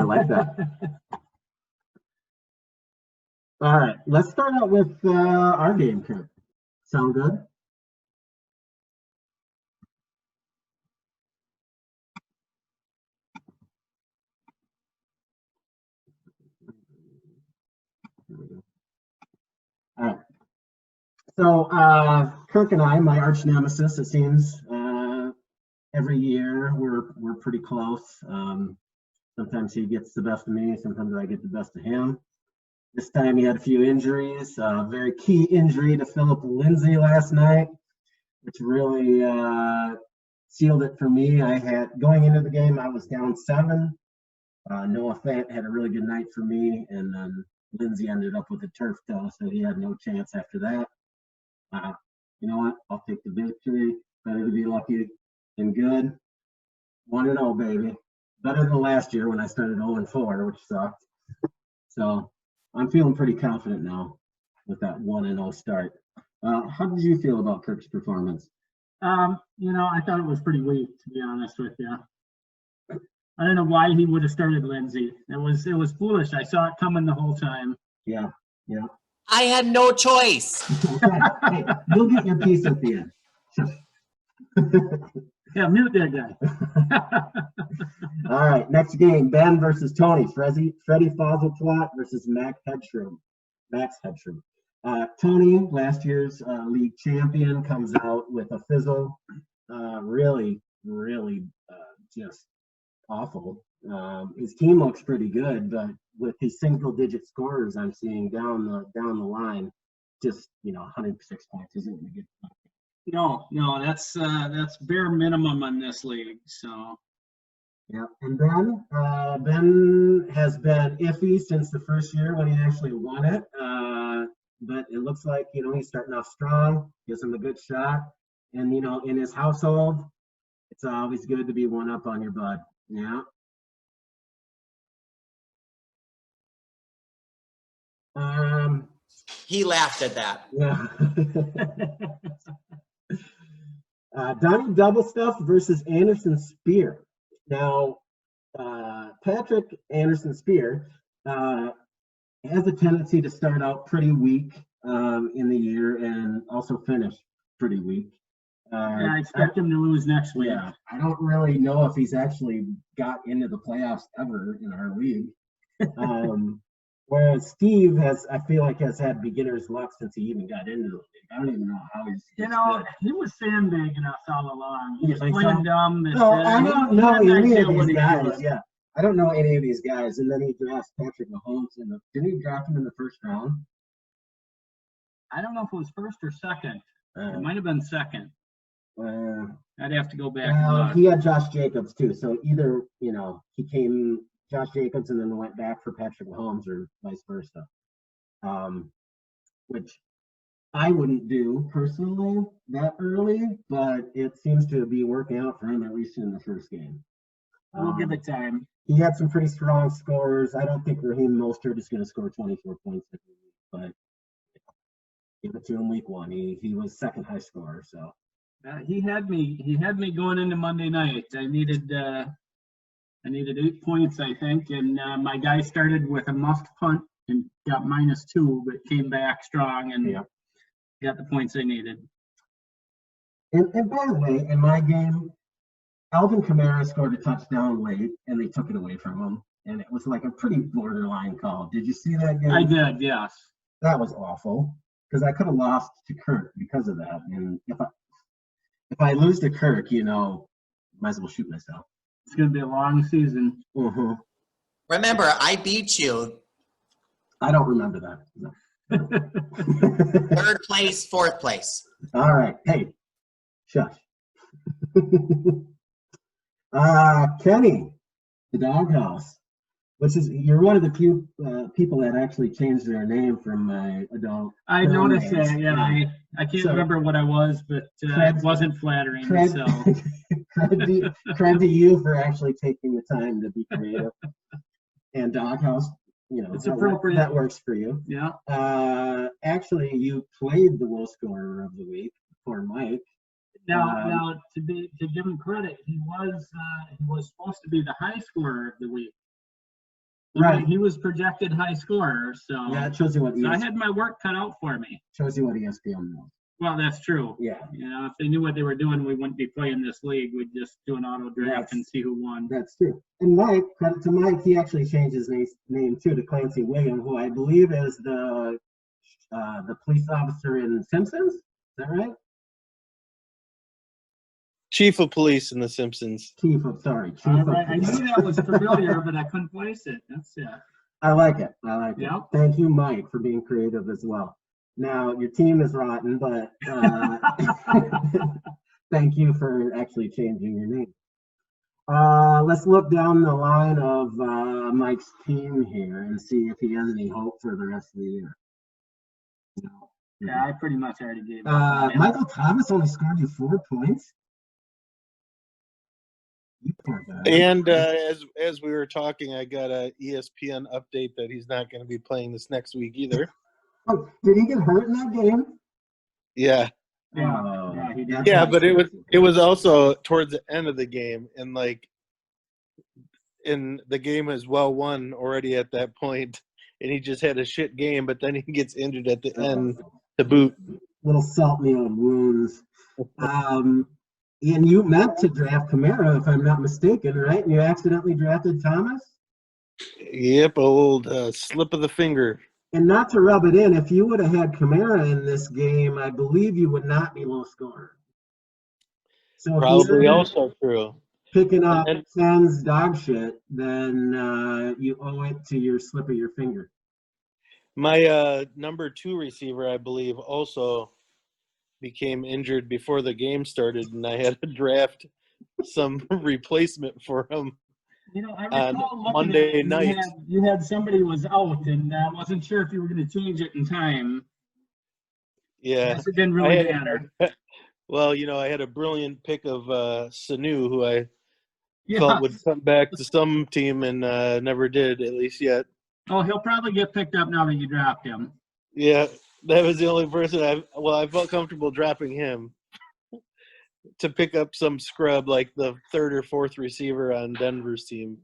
like that. All right, let's start out with our game, Kirk. Sound good? Here we go. All right. So Kirk and I, my arch nemesis, it seems, every year we're pretty close. Sometimes he gets the best of me, sometimes I get the best of him. This time he had a few injuries, very key injury to Philip Lindsay last night, which really sealed it for me. I had, going into the game, I was down 7. Noah Fant had a really good night for me, and then Lindsay ended up with a turf toe, so he had no chance after that. You know what? I'll take the victory. Better to be lucky than good. 1-0, baby. Better than last year when I started 0-4, which sucked. So I'm feeling pretty confident now with that 1-0 start. How did you feel about Kirk's performance? You know, I thought it was pretty weak, to be honest with you. I don't know why he would have started Lindsay. It was foolish. I saw it coming the whole time. Yeah. I had no choice. Hey, you'll get your piece at the end. Yeah, mute that guy. All right, next game, Ben versus Tony. Freddie Fosseltwat versus Max Hedstrom. Tony, last year's league champion, comes out with a fizzle. Really just awful. His team looks pretty good, but with these single-digit scorers I'm seeing down the line, just 106 points isn't going to get. No, that's bare minimum on this league. So. Yeah, and Ben has been iffy since the first year when he actually won it. But it looks like he's starting off strong, gives him a good shot, and in his household, it's always good to be one up on your bud. Yeah. He laughed at that. Yeah. Donnie Double Stuff versus Anderson Spear. Now, Patrick Anderson Spear has a tendency to start out pretty weak in the year and also finish pretty weak. Yeah, I expect him to lose next week. Yeah, I don't really know if he's actually got into the playoffs ever in our league. Whereas Steve I feel like has had beginner's luck since he even got into the league. I don't even know how he's. He was sandbagging us all along. He was think playing so? dumb. No, I don't know any of these guys. Doing. Yeah, I don't know any of these guys. And then he drafts Patrick Mahomes didn't he draft him in the first round? I don't know if it was first or second. It might have been second. I'd have to go back and look. He had Josh Jacobs too, so either he came Josh Jacobs and then went back for Patrick Mahomes or vice versa, which I wouldn't do personally that early, but it seems to be working out for him at least in the first game. We'll give it time. He had some pretty strong scores. I don't think Raheem Mostert is going to score 24 points every week, but give it to him week 1. He was second high scorer, so. He had me going into Monday night. I needed 8 points, I think, and my guy started with a muffed punt and got -2, but came back strong and got the points I needed. And by the way, in my game, Alvin Kamara scored a touchdown late, and they took it away from him, and it was like a pretty borderline call. Did you see that game? I did, yes. That was awful because I could have lost to Kirk because of that, and if I lose to Kirk, might as well shoot myself. It's going to be a long season. Mm-hmm. Remember, I beat you. I don't remember that. No. 3rd place, 4th place. All right. Hey, shush. Kenny, the doghouse, which is, you're one of the few people that actually changed their name from my adult. I noticed that, yeah. I can't remember what I was, but it wasn't flattering. Credit to you for actually taking the time to be creative. And doghouse, it's appropriate. That works for you. Yeah. Actually, you played the low scorer of the week for Mike. Now, to give him credit, he was supposed to be the high scorer of the week. Right. He was projected high scorer, so. Yeah, it shows you what So I ESPN, had my work cut out for me. shows you what ESPN knows. Well, that's true. Yeah, You know, if they knew what they were doing, we wouldn't be playing this league. We'd just do an auto draft and see who won. that's true. And Mike, credit to Mike, he actually changed his name too to Clancy William, who I believe is the police officer in Simpsons. Is that right? Chief of police in The Simpsons. Chief of police. I knew that was familiar, but I couldn't place it. That's it. I like it. I like it. Yep. Thank you, Mike, for being creative as well. Now, your team is rotten, but thank you for actually changing your name. Let's look down the line of Mike's team here and see if he has any hope for the rest of the year. No. Yeah, I pretty much already gave up. Michael Thomas only scored you 4 points. You poor guy. And as we were talking, I got a ESPN update that he's not going to be playing this next week either. Oh, did he get hurt in that game? Yeah. Yeah, he did. Yeah, but it was also towards the end of the game, and the game is well won already at that point, and he just had a shit game, but then he gets injured at the end to boot. Little salt me on wounds. And you meant to draft Kamara, if I'm not mistaken, right? And you accidentally drafted Thomas? Yep, old slip of the finger. And not to rub it in, if you would have had Kamara in this game, I believe you would not be low scorer. So if Probably you're also true. picking up Sen's dog shit, then you owe it to your slip of your finger. My number 2 receiver, I believe, also became injured before the game started, and I had to draft some replacement for him. You know, I on recall looking Monday at, night. You had somebody was out, and I wasn't sure if you were going to change it in time. Yeah. It didn't really matter. Well, you know, I had a brilliant pick of Sanu, who I Yeah. thought would come back to some team and never did, at least yet. Oh, he'll probably get picked up now that you dropped him. Yeah, that was the only person I felt comfortable dropping him to pick up some scrub like the 3rd or 4th receiver on Denver's team.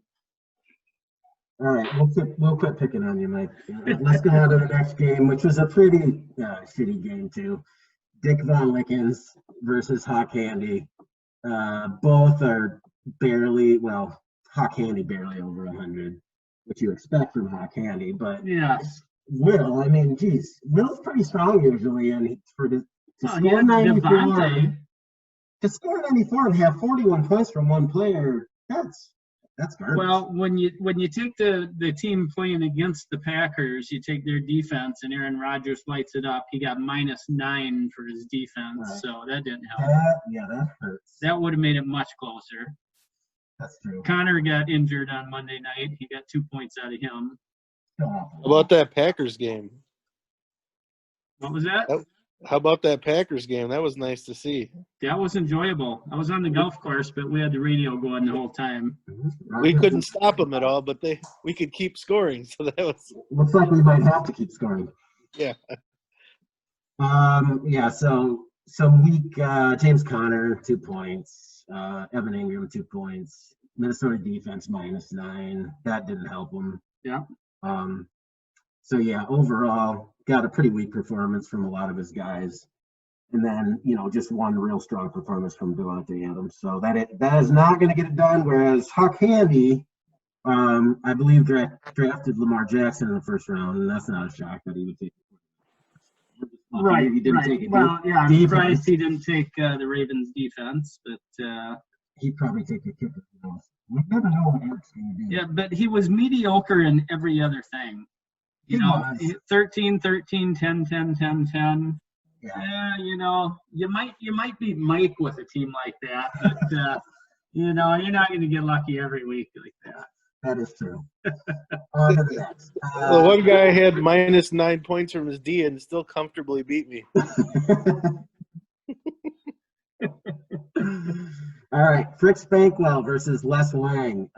All right, we'll quit picking on you, Mike. Let's go on to the next game, which was a pretty shitty game too. Dick Von Lickens versus Hawk Handy. Both are Hawk Handy barely over 100, which you expect from Hawk Handy, but Yes. Will, I mean, geez, Will's pretty strong usually, and to score 94, Devontae. to score 94 and have 41 points from one player, that's garbage. Well, when you take the team playing against the Packers, you take their defense, and Aaron Rodgers lights it up. He got -9 for his defense, Right. so that didn't help. that hurts. That would have made it much closer. That's true. Connor got injured on Monday night. He got 2 points out of him. How about that Packers game? What was that? How about that Packers game? That was nice to see. That was enjoyable. I was on the golf course, but we had the radio going the whole time. We couldn't stop them at all, but we could keep scoring. So that was. Looks like we might have to keep scoring. Yeah. Yeah. So week James Conner 2 points, Evan Ingram 2 points, Minnesota defense -9. That didn't help them. Yeah. So yeah, overall got a pretty weak performance from a lot of his guys, and then just one real strong performance from Devontae Adams. So that is not going to get it done. Whereas Hawk Handy, I believe drafted Lamar Jackson in the 1st round, and that's not a shock that he would take. Right. He didn't take it. Well, yeah, I'm defense. surprised he didn't take the Ravens defense, but He'd probably take a kicker. We never know what Eric's going to do. yeah, but he was mediocre in every other thing. He was. 13, 13, 10, 10, 10, 10. Yeah. You might beat Mike with a team like that, but you're not going to get lucky every week like that. That is true. On to the next. The one guy had -9 points from his D and still comfortably beat me. All right, Fritz Bankwell versus Les Lang.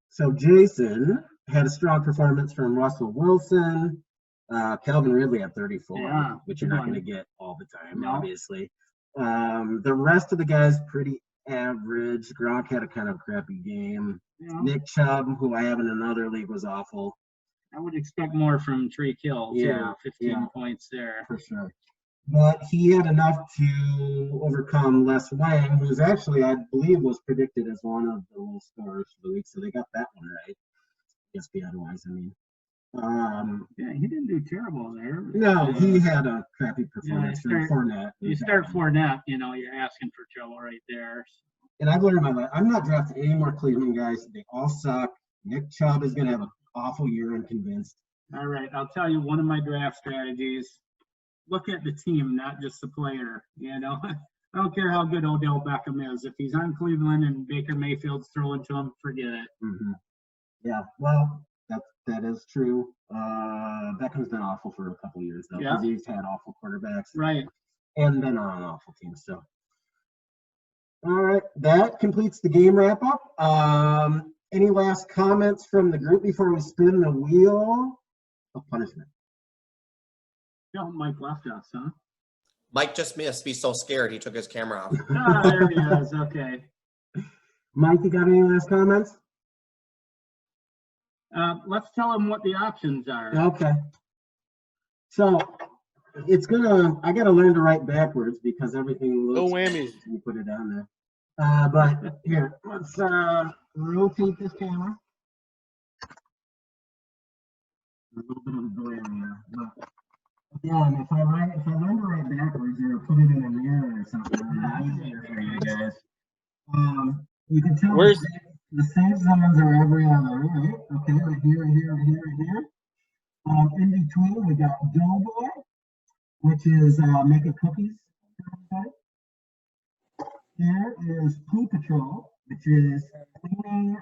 So Jason had a strong performance from Russell Wilson. Calvin Ridley had 34, Yeah, which you're not going to get all the time, No. obviously. The rest of the guys pretty average. Gronk had a kind of crappy game. Yeah, Nick Chubb, who I have in another league, was awful. I would expect more from Trey Kill, too. Yeah, 15 yeah. points there. For sure. But he had enough to overcome Les Wang, who's actually, I believe, was predicted as one of the low scorers for the week. So they got that one right. ESPN wise, I mean. Yeah, he didn't do terrible there. No, he had a crappy Yeah, performance from Fournette. you start Fournette, you know, you're asking for trouble right there. And I've learned my life. I'm not drafting any more Cleveland guys. They all suck. Nick Chubb is going to have an awful year, I'm convinced. All right, I'll tell you one of my draft strategies. Look at the team, not just the player. You know, I don't care how good Odell Beckham is. If he's on Cleveland and Baker Mayfield's throwing to him, forget it. Mm-hmm. Yeah, well, that is true. Beckham's been awful for a couple years though, because he's had awful quarterbacks, Right. and been on an awful team. So, all right, that completes the game wrap up. Any last comments from the group before we spin the wheel of punishment? No, Mike left us, huh? Mike just must be so scared he took his camera off. Ah, there he is. Okay. Mike, you got any last comments? Let's tell him what the options are. Okay. So I gotta learn to write backwards because everything looks. No whammies. You put it down there. But here, let's rotate this camera. A little bit of a glare here, but again, if I learn to write backwards or put it in a mirror or something, it's easier for you guys. You can tell the same summons are every other, right? Okay, right here, right here, right here, right here. In between, we got Doughboy, which is making cookies. Here is Poo Patrol, which is cleaning,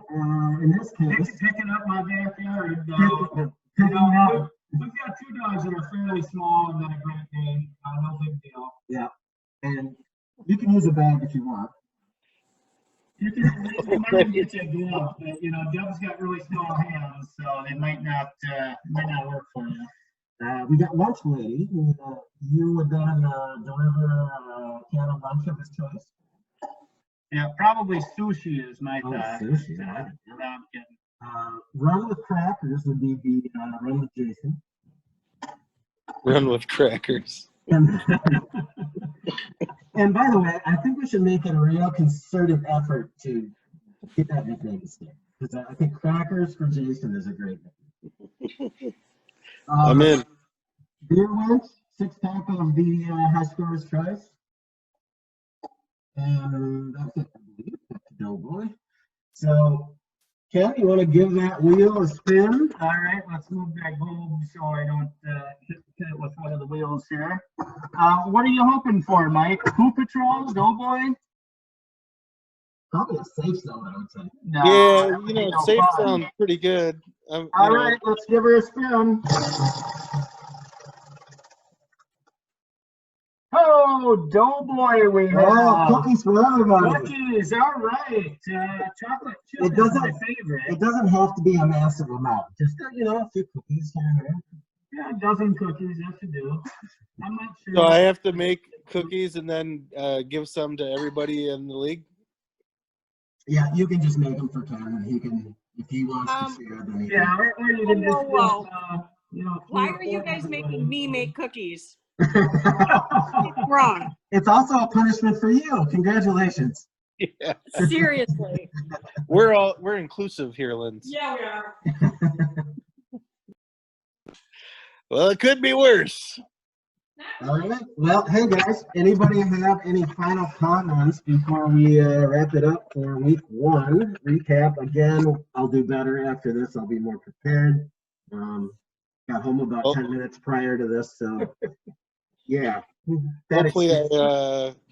in this case. Picking up my backyard. Picking up. We've got two dogs that are fairly small and then a Great Dane. No big deal. Yeah, and you can use a bag if you want. You might get you a glove, but you know, Dub's got really small hands, so they might not work for you. We got Lunch Lady, who you would then deliver a can of lunch of his choice. Yeah, probably sushi is my Oh, thought. sushi, No, yeah. I'm kidding. Run with Crackers would be the Run with Jason. Run with crackers. And by the way, I think we should make it a real concerted effort to get that nickname to stick. Because I think Crackers for Jason is a great nickname. I'm in. Beer Wench, 6-pack of the High Scorer's Choice. And that's it, I believe. That's Doughboy. So, Ken, you want to give that wheel a spin? All right, let's move that globe so I don't hit it with one of the wheels here. What are you hoping for, Mike? Poo Patrol, Doughboy? Probably a safe zone, I would say. No, Yeah, that would you be know, no safe fun. sounds pretty good. All right, let's give her a spin. Oh, Doughboy we have. Oh, cookies for everybody. Cookies, all right. Chocolate chip It is my doesn't- favorite. It doesn't have to be a massive amount. Just, a few cookies here and there. Yeah, a dozen cookies, that should do. I'm not sure. So I have to make cookies and then give some to everybody in the league? Yeah, you can just make them for Ken, and he can, if he wants to share, then he Yeah, or you can just, Whoa. Why 3 or are you 4 guys making everybody. me make cookies? can. It's wrong. It's also a punishment for you. Congratulations. Yeah. Seriously. We're inclusive here, Linz. Yeah, we are. Well, it could be worse. All right. Well, hey guys, anybody have any final comments before we wrap it up for week 1 recap? Again, I'll do better after this. I'll be more prepared. Got home about 10 minutes prior to this, so yeah. Hopefully,